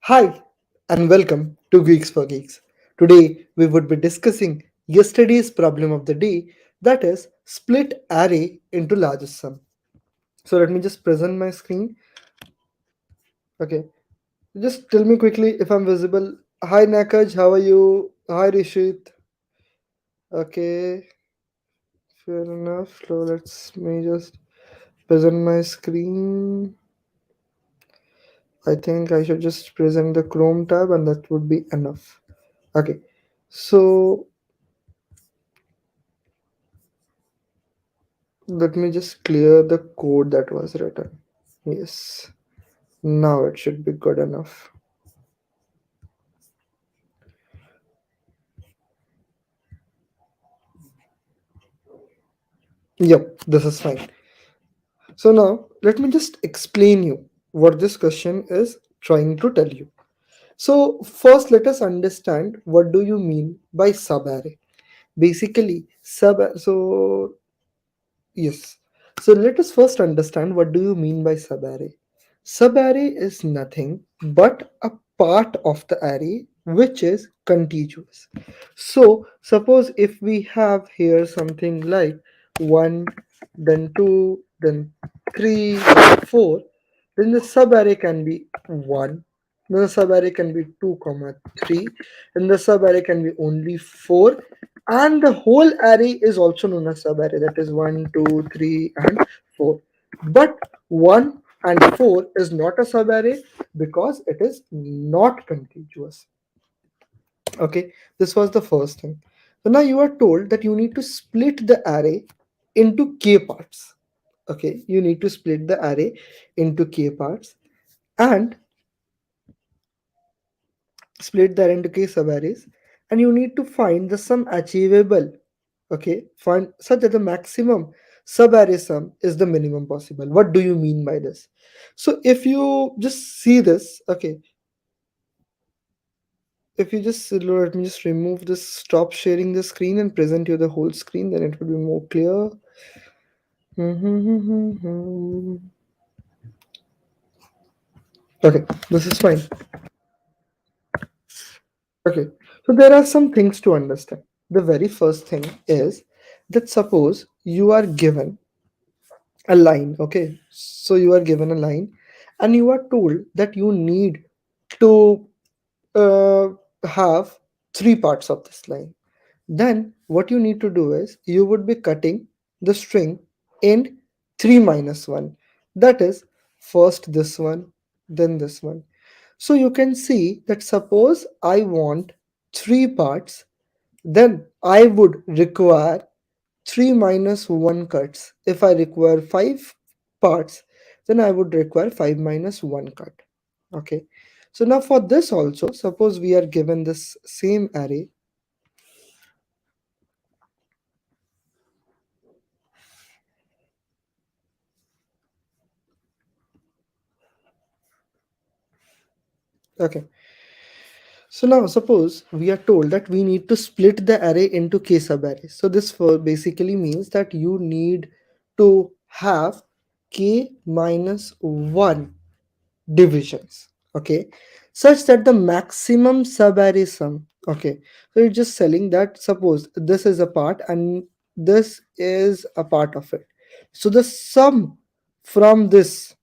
Hi, and welcome to Geeks for Geeks. Today, we would be discussing yesterday's problem of the day, that is, split array into largest sum. So, let me just present my screen. Okay, just tell me quickly if I'm visible. Hi, Nakaj, how are you? Hi, Rishit. Okay, fair enough. So, let's me just present my screen. I think I should just present the Chrome tab, and that would be enough. Okay, so let me just clear the code that was written. Yes, now it should be good enough. Yep, this is fine. So now let me just explain you what this question is trying to tell you. So first let us understand what do you mean by subarray. Basically, yes. So let us first understand what do you mean by subarray. Subarray is nothing but a part of the array which is contiguous. So suppose if we have here something like 1, then 2, then 3, 4, then the subarray can be 1, then the subarray can be 2 comma 3, and the subarray can be only 4, and the whole array is also known as subarray, that is 1, 2, 3, and 4. But 1 and 4 is not a subarray because it is not contiguous. Okay, this was the first thing. So now you are told that you need to split the array into k parts. Okay, you need to split the array into k parts and split that into k subarrays, and you need to find the sum achievable. Okay, find such that the maximum subarray sum is the minimum possible. What do you mean by this? So if you just see this, okay, if you just let me just remove this, stop sharing the screen and present you the whole screen, then it will be more clear. Okay, this is fine. Okay, so there are some things to understand. The very first thing is that suppose you are given a line. Okay, so you are given a line and you are told that you need to uh, have three parts of this line. Then what you need to do is you would be cutting the string in 3 minus 1, that is first this one, then this one. So you can see that suppose I want three parts, then I would require 3 minus 1 cuts. If I require 5 parts, then I would require 5 minus 1 cut. Okay, so now for this also, suppose we are given this same array. Okay, so now suppose we are told that we need to split the array into k subarrays. So this for basically means that you need to have k minus 1 divisions, okay, such that the maximum subarray sum, okay, so it's just telling that suppose this is a part and this is a part of it, so the sum from this,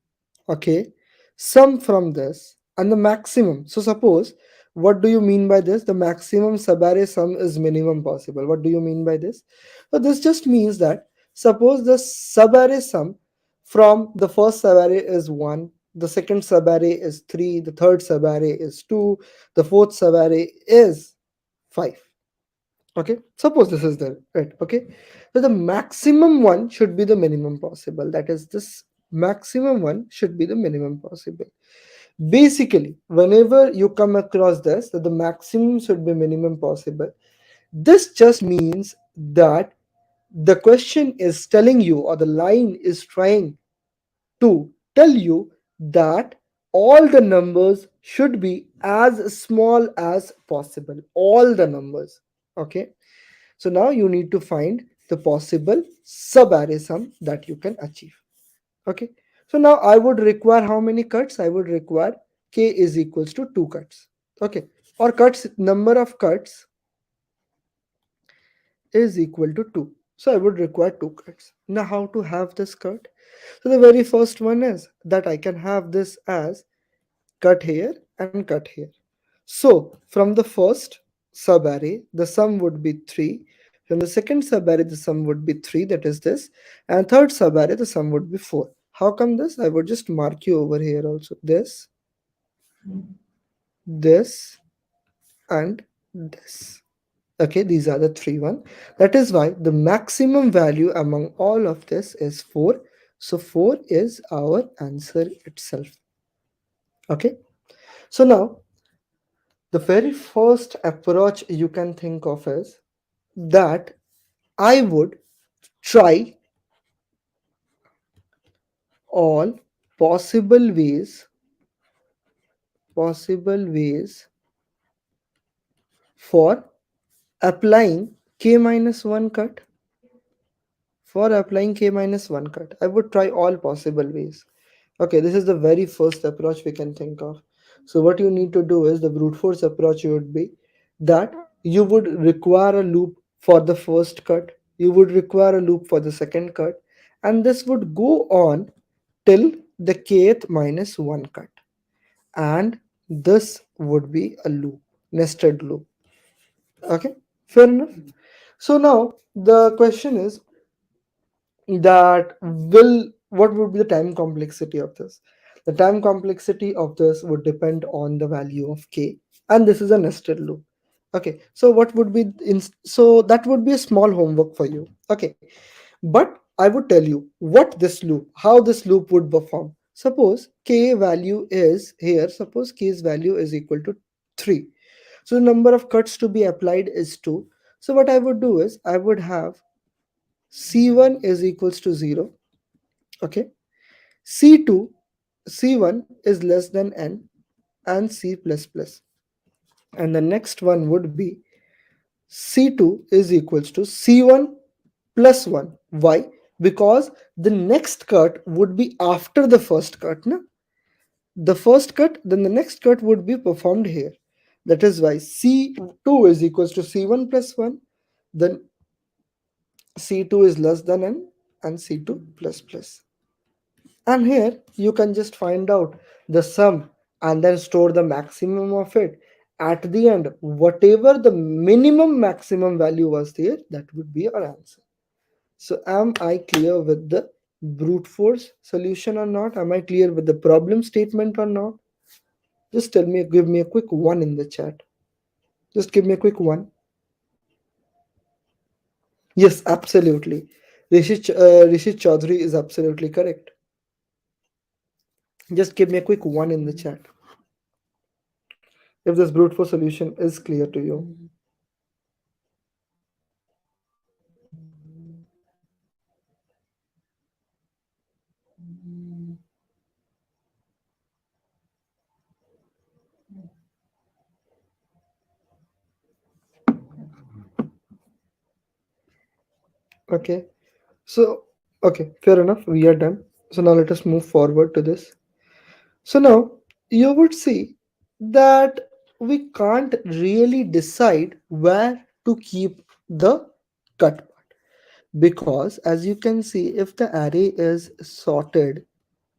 okay, sum from this and the maximum. So suppose, what do you mean by this? The maximum subarray sum is minimum possible. What do you mean by this? So this just means that suppose the subarray sum from the first subarray is 1, the second subarray is 3, the third subarray is 2, the fourth subarray is 5. Okay, suppose this is the right. Okay, so the maximum one should be the minimum possible, that is this maximum one should be the minimum possible. Basically, whenever you come across this, that the maximum should be minimum possible, this just means that the question is telling you, or the line is trying to tell you, that all the numbers should be as small as possible, all the numbers. Okay, so now you need to find the possible subarray sum that you can achieve. Okay, so now I would require how many cuts? I would require k is equals to 2 cuts. Okay, or cuts, number of cuts is equal to 2. So I would require 2 cuts. Now how to have this cut? So the very first one is that I can have this as cut here and cut here. So from the first subarray, the sum would be 3. From the second subarray, the sum would be 3, that is this. And third subarray, the sum would be 4. How come this? I would just mark you over here also. This, and this. Okay, these are the three one. That is why the maximum value among all of this is 4. So 4 is our answer itself. Okay, so now the very first approach you can think of is that I would try all possible ways for applying k minus 1 cut. For applying k minus 1 cut, I would try all possible ways. Okay, this is the very first approach we can think of. So what you need to do is, the brute force approach would be that you would require a loop for the first cut, you would require a loop for the second cut, and this would go on till the kth minus 1 cut, and this would be a loop, nested loop. Okay, fair enough. So now the question is that will what would be the time complexity of this? The time complexity of this would depend on the value of k, and this is a nested loop. Okay, so what would be so that would be a small homework for you. Okay, but I would tell you what this loop, how this loop would perform. Suppose k value is here, suppose k's value is equal to 3. So the number of cuts to be applied is 2. So what I would do is, I would have c1 is equals to 0. Okay, c2, c1 is less than n, and c plus plus. And the next one would be c2 is equals to c1 plus 1. Why? Because the next cut would be after the first cut. Na? The first cut, then the next cut would be performed here. That is why c2 is equals to c1 plus 1. Then c2 is less than n, and c2 plus plus. And here you can just find out the sum and then store the maximum of it. At the end, whatever the minimum maximum value was there, that would be our answer. So am I clear with the brute force solution or not? Am I clear with the problem statement or not? Just tell me, give me a quick one in the chat. Just give me a quick one. Yes, absolutely. Rishi Chaudhary is absolutely correct. Just give me a quick one in the chat if this brute force solution is clear to you. Okay, so okay, fair enough. We are done. So now let us move forward to this. So now you would see that we can't really decide where to keep the cut part, because as you can see, if the array is sorted,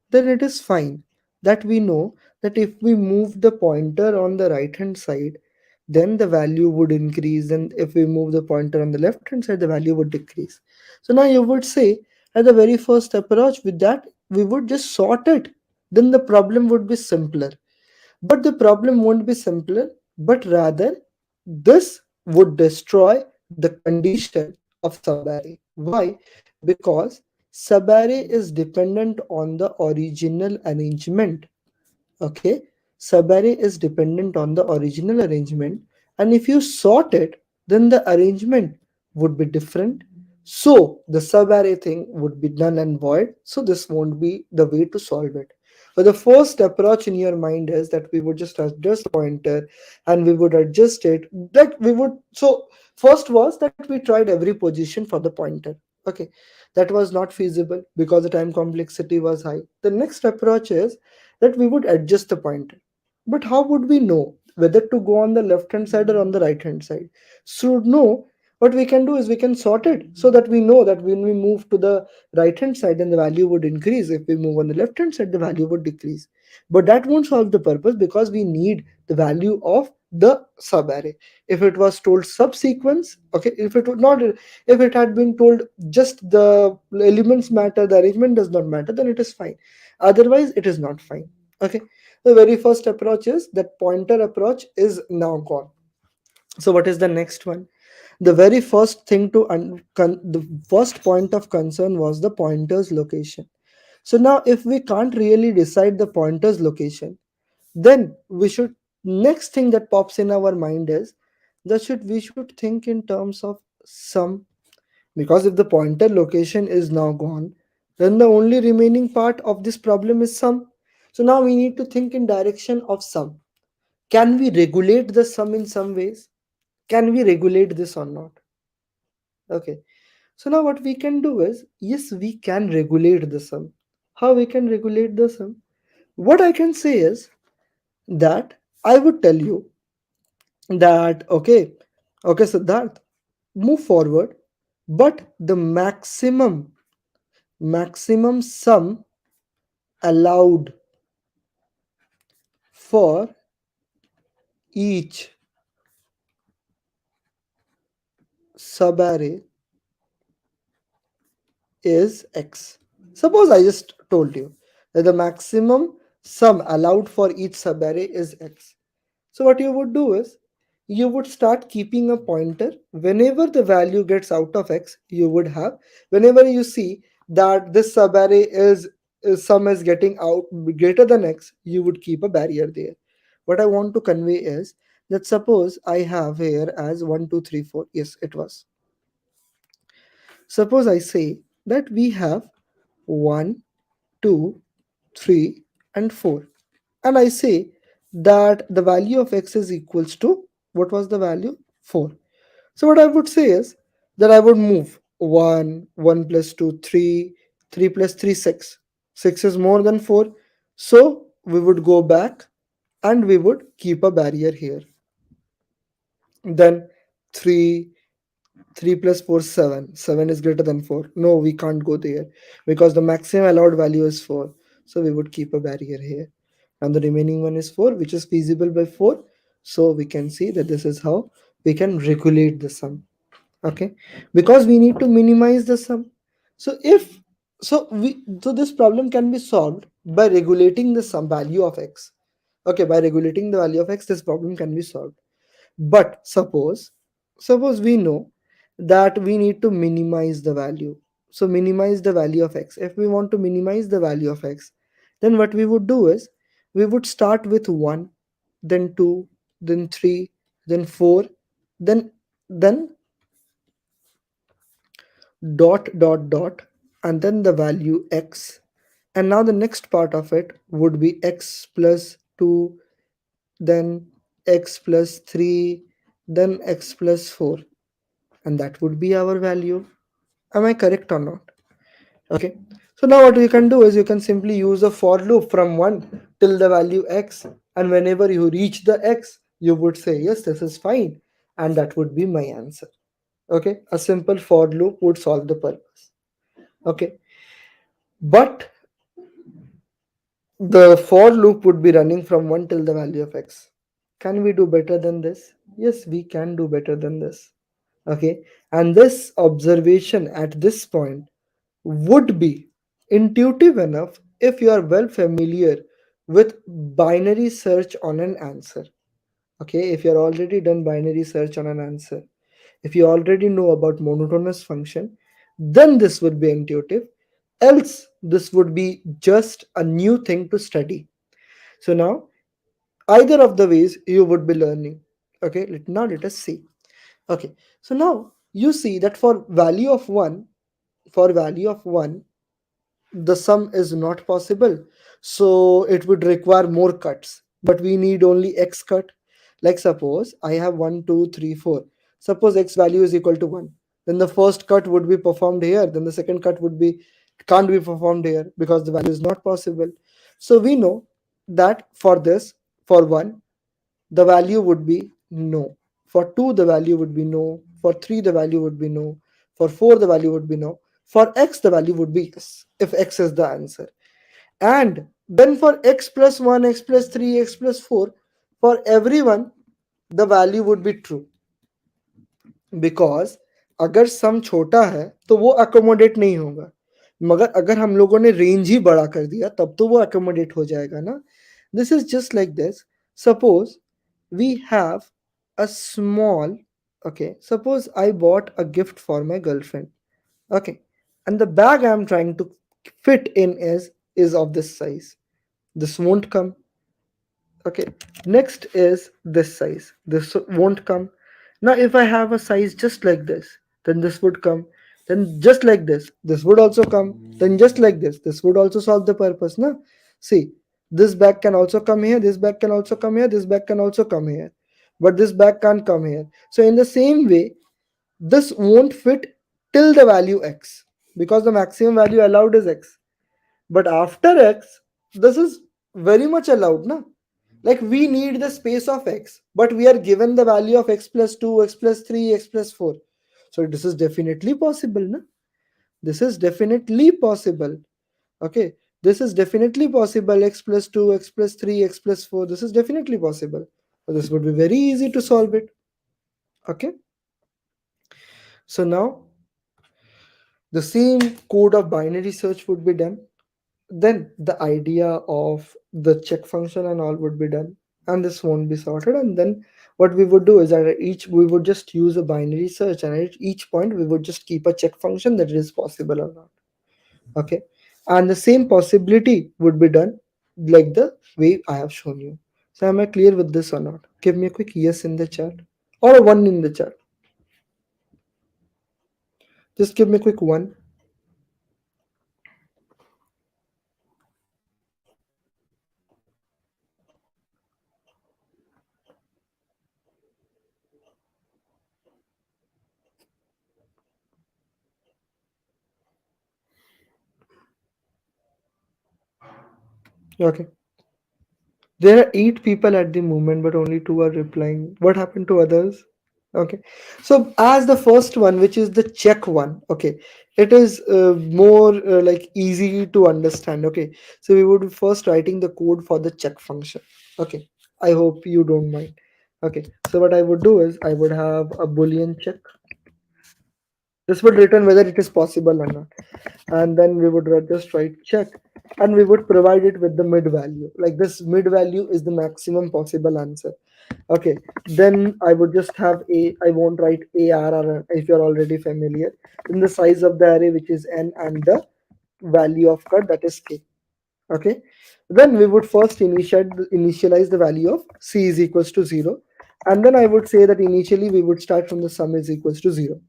then it is fine. That we know that if we move the pointer on the right hand side, then the value would increase, and if we move the pointer on the left hand side, the value would decrease. So now you would say, at the very first approach, with that we would just sort it, then the problem would be simpler. But the problem won't be simpler, but rather this would destroy the condition of subarray. Why? Because subarray is dependent on the original arrangement. Okay, subarray is dependent on the original arrangement, and if you sort it, then the arrangement would be different. So the subarray thing would be null and void. So this won't be the way to solve it. So the first approach in your mind is that we would just adjust the pointer, and we would adjust it, that we would. So first was that we tried every position for the pointer. Okay, that was not feasible because the time complexity was high. The next approach is that we would adjust the pointer. But how would we know whether to go on the left hand side or on the right hand side? So no, what we can do is we can sort it so that we know that when we move to the right hand side, then the value would increase. If we move on the left hand side, the value would decrease. But that won't solve the purpose because we need the value of the subarray. If it was told subsequence, okay, if it would not, if it had been told just the elements matter, the arrangement does not matter, then it is fine. Otherwise, it is not fine. Okay. The very first approach is that pointer approach is now gone. So what is the next one? The very first thing to the first point of concern was the pointer's location. So now if we can't really decide the pointer's location, then we should, next thing that pops in our mind is that we should think in terms of sum, because if the pointer location is now gone, then the only remaining part of this problem is sum. So now we need to think in direction of sum. Can we regulate the sum in some ways? Can we regulate this or not? Okay. So now what we can do is, yes, we can regulate the sum. How we can regulate the sum? What I can say is that I would tell you that, okay, Siddharth, move forward, but the maximum sum allowed for each subarray is x. Suppose I just told you that the maximum sum allowed for each subarray is x. So what you would do is you would start keeping a pointer whenever the value gets out of x. You would have, whenever you see that this subarray is sum is getting out greater than x, you would keep a barrier there. What I want to convey is that suppose I have here as 1 2 3 4. Yes, it was. Suppose I say that we have 1 2 3 and 4, and I say that the value of x is equals to, what was the value, 4. So what I would say is that I would move 1 1 plus 2 3, 3 plus 3 6, 6 is more than 4, so we would go back and we would keep a barrier here. Then 3, 3 plus 4 7, 7 is greater than 4, no, we can't go there because the maximum allowed value is 4, so we would keep a barrier here, and the remaining one is 4, which is feasible by 4. So we can see that this is how we can regulate the sum. Okay, because we need to minimize the sum. So if, so this problem can be solved by regulating the sum value of x. Okay, by regulating the value of x, this problem can be solved. But suppose we know that we need to minimize the value. So minimize the value of x. If we want to minimize the value of x, then what we would do is we would start with 1, then 2, then 3, then 4, then then dot, and then the value x. And now the next part of it would be x plus 2, then x plus 3, then x plus 4, and that would be our value. Am I correct or not? Okay. So now what you can do is you can simply use a for loop from 1 till the value x, and whenever you reach the x, you would say yes, this is fine, and that would be my answer. Okay, a simple for loop would solve the purpose. Okay, but the for loop would be running from 1 till the value of x. Can we do better than this? Yes, we can do better than this. Okay, and this observation at this point would be intuitive enough if you are well familiar with binary search on an answer. Okay, if you are already done binary search on an answer, if you already know about monotonous function, then this would be intuitive. Else, this would be just a new thing to study. So now, either of the ways you would be learning. Okay, now let us see. Okay, so now you see that for value of 1, the sum is not possible, so it would require more cuts, but we need only x cut. Like suppose I have 1 2 3 4. Suppose x value is equal to 1, then the first cut would be performed here, then the second cut would be can't be performed here because the value is not possible. So we know that for this, For 1, the value would be no. For 2, the value would be no. For 3, the value would be no. For 4, the value would be no. For x, the value would be yes, if x is the answer. And then for x plus 1, x plus 3, x plus 4, for everyone, the value would be true. Because अगर सम छोटा है तो वो accommodate नहीं होगा, मगर अगर हम लोगों ने रेंज ही बड़ा कर दिया तब तो वो अकोमोडेट हो जाएगा ना. This is just like this. Suppose we have a small, okay, suppose I bought a gift for my girlfriend, okay, and the bag I'm trying to fit in is of this size. This won't come. Okay, next is this size. This won't come. Now, if I have a size just like this, then this would come. Then just like this would also come. Then just like this would also solve the purpose. Now, see, this bag can also come here. This bag can also come here. This bag can also come here. But this bag can't come here. So in the same way, this won't fit till the value x, because the maximum value allowed is x. But after x, this is very much allowed, na? Like we need the space of x, but we are given the value of x plus 2, x plus 3, x plus 4. So this is definitely possible, na? This is definitely possible. Okay, this is definitely possible. X plus 2, x plus 3, x plus 4. This is definitely possible. So this would be very easy to solve it. Okay, so now the same code of binary search would be done. Then the idea of the check function and all would be done, and this won't be sorted. And then what we would do is that at each we would just use a binary search, and at each point we would just keep a check function that it is possible or not. Okay, and the same possibility would be done like the way I have shown you. So am I clear with this or not? Give me a quick yes in the chat, or a one in the chat. Just give me a quick one. Okay, there are 8 people at the moment, but only 2 are replying. What happened to others? Okay, so as the first one, which is the check one, okay, it is more like easy to understand. Okay, so we would be first writing the code for the check function. Okay, I hope you don't mind. Okay, so what I would do is I would have a boolean check. This would return whether it is possible or not, and then we would just write check, and we would provide it with the mid value. Like this mid value is the maximum possible answer. Okay, then I would just have a, I won't write ARR if you're already familiar. Then the size of the array, which is n, and the value of cut, that is k. Okay, then we would first initialize the value of c is equals to 0, and then I would say that initially we would start from the sum is equals to 0.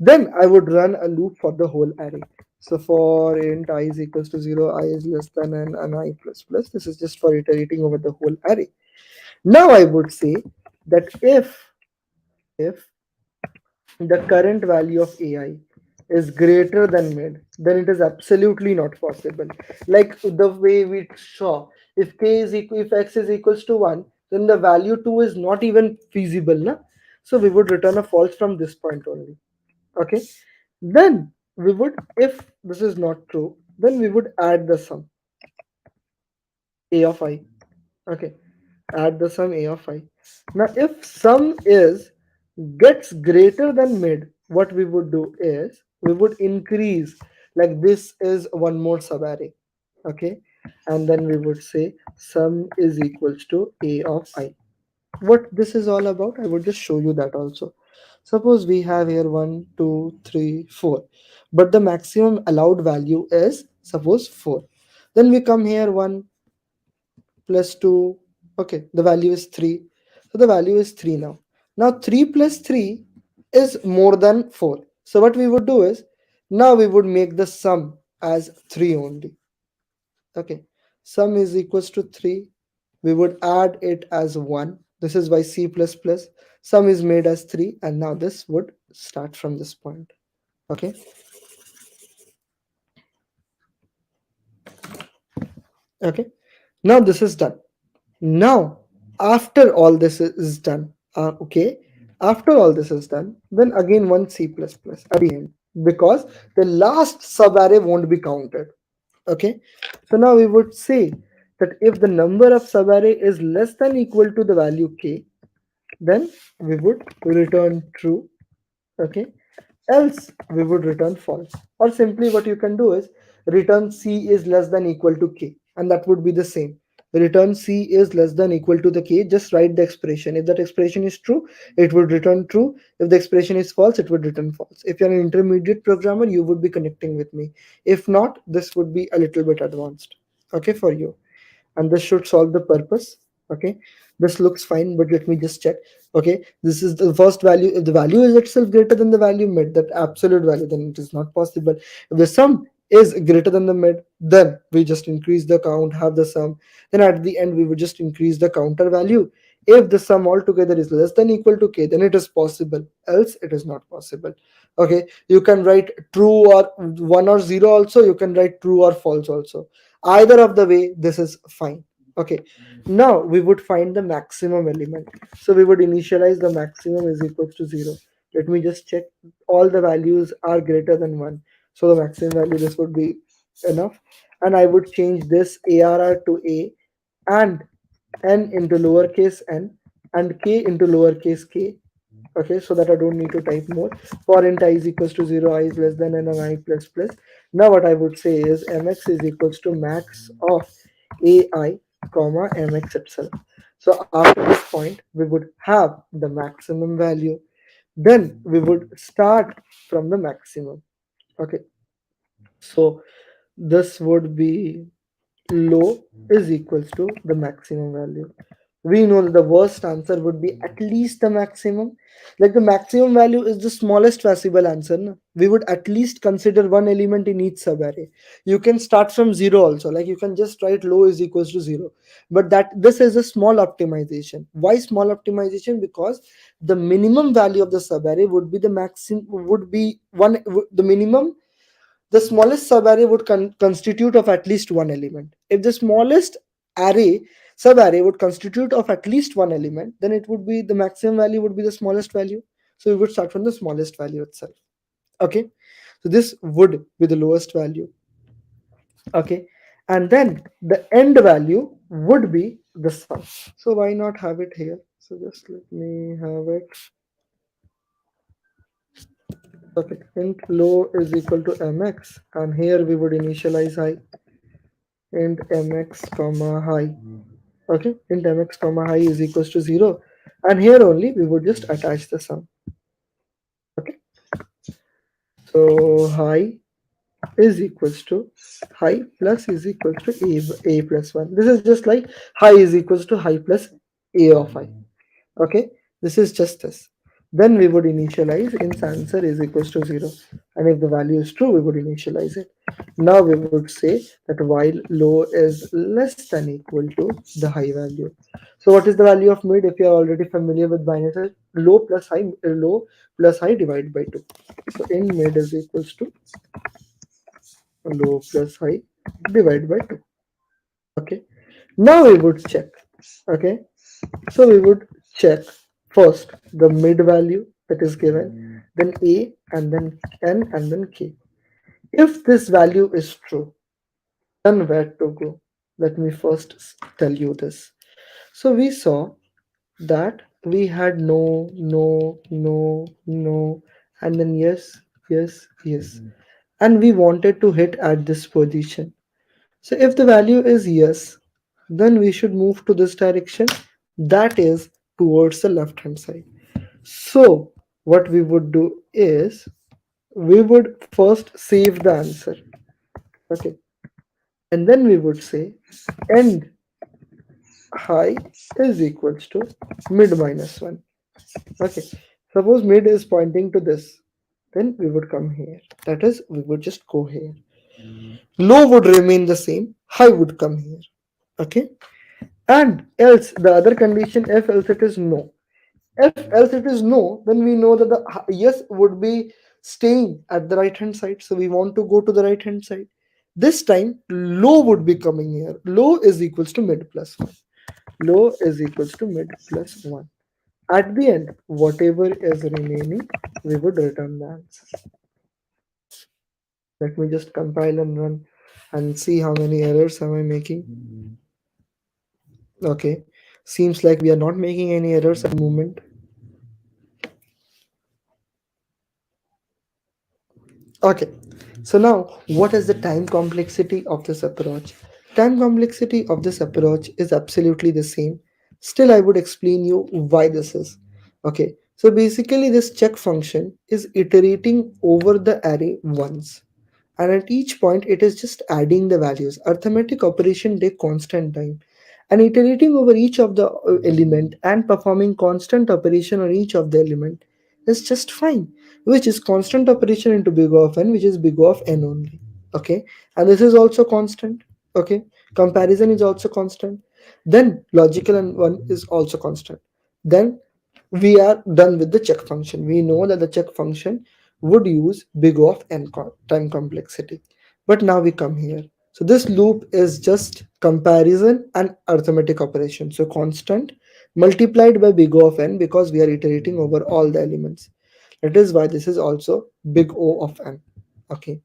Then I would run a loop for the whole array. So for int I is equals to 0, I is less than n, and I plus plus. This is just for iterating over the whole array. Now I would say that if the current value of AI is greater than mid, then it is absolutely not possible. Like the way we saw, if k is equal, if x is equals to 1, then the value 2 is not even feasible, na? So we would return a false from this point only. Okay, then we would, if this is not true, then we would add the sum a of I. Okay, add the sum a of I. Now if sum is gets greater than mid, what we would do is we would increase, like this is one more subarray. Okay, and then we would say sum is equals to a of I. What this is all about, I would just show you that also. Suppose we have here 1, 2, 3, 4, but the maximum allowed value is suppose 4. Then we come here 1 plus 2, okay, the value is 3. So the value is 3 now. Now 3 plus 3 is more than 4. So what we would do is, now we would make the sum as 3 only. Okay, sum is equals to 3. We would add it as 1. This is why C++ sum is made as 3, and now this would start from this point. Okay, okay, now this is done. Now After all this is done, okay, after all this is done, then again one C++ at the end, because the last subarray won't be counted. Okay, so now we would say that if the number of subarray is less than equal to the value k, then we would return true. Okay, else we would return false, or simply what you can do is return c is less than equal to k, and that would be the same. Return c is less than equal to the k, just write the expression. If that expression is true, it would return true. If the expression is false, it would return false. If you're an intermediate programmer, you would be connecting with me. If not, this would be a little bit advanced, okay, for you, and this should solve the purpose. Okay, this looks fine, but let me just check. Okay, this is the first value. If the value is itself greater than the value mid, that absolute value, then it is not possible. If the sum is greater than the mid, then we just increase the count, have the sum, then at the end we would just increase the counter value. If the sum altogether is less than equal to k, then it is possible, else it is not possible. Okay, you can write true or 1 or 0 also, you can write true or false also. Either of the way, this is fine. Okay, now we would find the maximum element. So we would initialize the maximum is equals to 0. Let me just check. All the values are greater than 1, so the maximum value, this would be enough. And I would change this arr to a, and n into lowercase n, and k into lowercase k. Okay, so that I don't need to type more. For int I is equals to 0, I is less than n, and I plus plus. Now what I would say is mx is equals to max of ai comma mx itself. So after this point, we would have the maximum value. Then we would start from the maximum. Okay, so this would be low is equals to the maximum value. We know that the worst answer would be at least the maximum. Like the maximum value is the smallest possible answer. No? We would at least consider one element in each subarray. You can start from 0 also. Like you can just write low is equals to 0. But that this is a small optimization. Why small optimization? Because the minimum value of the subarray would be the maximum, would be one, the minimum, the smallest subarray would constitute of at least one element. If the smallest array subarray would constitute of at least one element, then it would be the maximum value would be the smallest value. So we would start from the smallest value itself. Okay, so this would be the lowest value. Okay, and then the end value would be the sum. So why not have it here? So just let me have it. Okay, int low is equal to mx, and here we would initialize high, int mx comma high. Okay, int mx comma high is equals to 0, and here only we would just attach the sum. Okay, so high is equals to high plus is equals to a plus 1. This is just like high is equals to high plus a of I. Okay, this is just this. Then we would initialize int answer is equals to 0, and if the value is true, we would initialize it. Now we would say that while low is less than equal to the high value. So what is the value of mid? If you are already familiar with binary search, low plus high divided by 2. So in mid is equals to low plus high divided by 2. Okay, now we would check. Okay, so we would check first the mid value that is given, then a, and then n, and then k. If this value is true, then where to go? Let me first tell you this. So we saw that we had no, no, no, no, and then yes, yes, yes. And we wanted to hit at this position. So if the value is yes, then we should move to this direction, that is towards the left hand side. So what we would do is we would first save the answer. Okay, and then we would say end high is equals to mid minus 1. Okay, suppose mid is pointing to this, then we would come here, that is we would just go here. Low would remain the same, high would come here. Okay, and else the other condition, if else it is no. If else it is no, then we know that the yes would be staying at the right hand side, so we want to go to the right hand side. This time low would be coming here. Low is equals to mid plus 1. Low is equals to mid plus 1. At the end, whatever is remaining, we would return the answer. Let me just compile and run and see how many errors am I making. Okay, seems like we are not making any errors at the moment. Okay, so now what is the time complexity of this approach? Time complexity of this approach is absolutely the same. Still, I would explain you why this is. Okay, so basically, this check function is iterating over the array once, and at each point, it is just adding the values. Arithmetic operation take constant time, and iterating over each of the element and performing constant operation on each of the element is just fine, which is constant operation into big O of n, which is big O of n only. Okay, and this is also constant. Okay, comparison is also constant. Then logical and one is also constant. Then we are done with the check function. We know that the check function would use big O of n time complexity. But now we come here. So this loop is just comparison and arithmetic operation. So constant multiplied by big O of n, because we are iterating over all the elements. That is why this is also big O of n. Okay.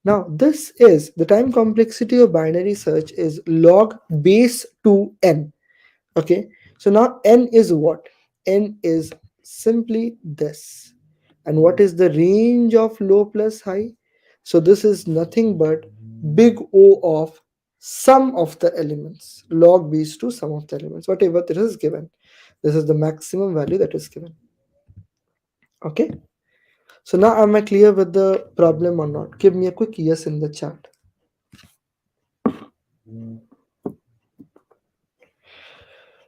Now this is the time complexity of binary search is log base 2n. Okay, so now n is what? N is simply this. And what is the range of low plus high? So this is nothing but big O of sum of the elements, log base to sum of the elements, whatever this is given. This is the maximum value that is given. Okay, so now am I clear with the problem or not? Give me a quick yes in the chat.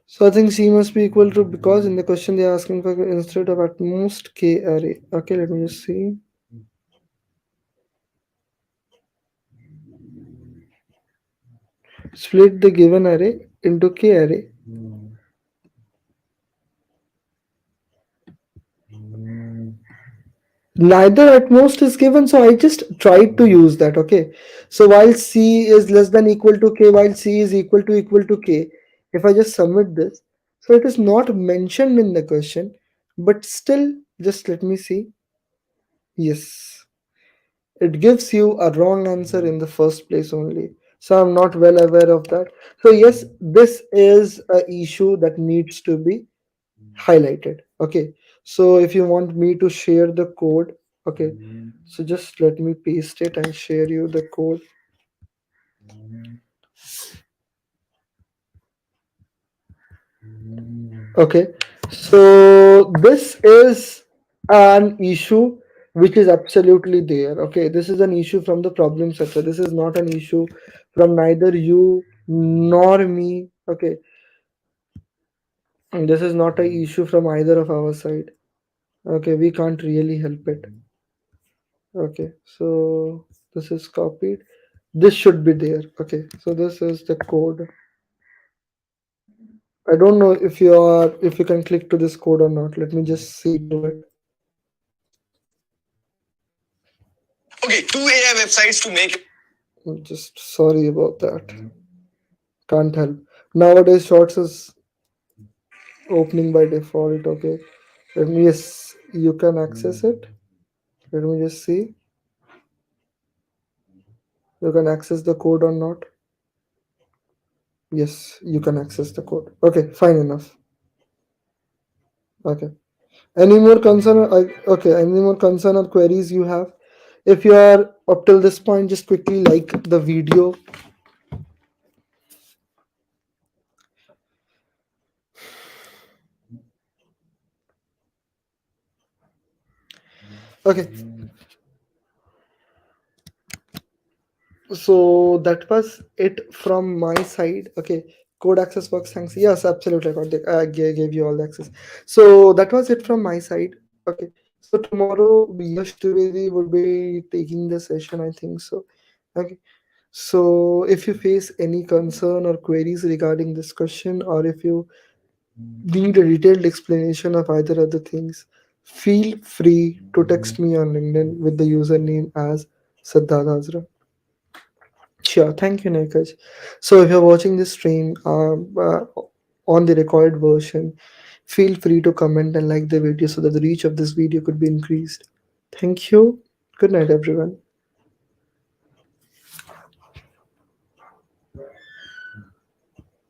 So I think C must be equal to, because in the question they are asking for instead of at most k array. Okay, let me just see. Split the given array into k array. Neither at most is given, so I just tried to use that. Okay, so while c is less than equal to k, while c is equal to k, if I just submit this, so it is not mentioned in the question, but still, just let me see. Yes, it gives you a wrong answer in the first place only. So I'm not well aware of that. So yes, this is a issue that needs to be highlighted. Okay, so if you want me to share the code, okay, so just let me paste it and share you the code. Okay, so this is an issue which is absolutely there. Okay, this is an issue from the problem sector. This is not an issue from neither you nor me. Okay, and this is not an issue from either of our side. Okay, we can't really help it. Okay, so this is copied. This should be there. Okay, so this is the code. I don't know if you can click to this code or not. Let me just see to it. Okay, two AI websites to make. I'm just sorry about that. Can't help. Nowadays, Shorts is opening by default. Okay, let me yes, you can access it. Let me just see. You can access the code or not. Yes, you can access the code. Okay, fine enough. Okay. Any more concern? Okay. Any more concern or queries you have? If you are up till this point, just quickly like the video. Okay. So that was it from my side. Okay. Code access works. Thanks. Yes, absolutely. I gave you all the access. So that was it from my side. Okay. So tomorrow, Yash Trivedi would be taking the session. I think so. Okay. So if you face any concern or queries regarding this question, or if you need a detailed explanation of either of the things, feel free to text me on LinkedIn with the username as Siddharth Hazra. Sure, thank you, Nekaj. So if you're watching this stream, on the recorded version. Feel free to comment and like the video so that the reach of this video could be increased. Thank you. Good night, everyone.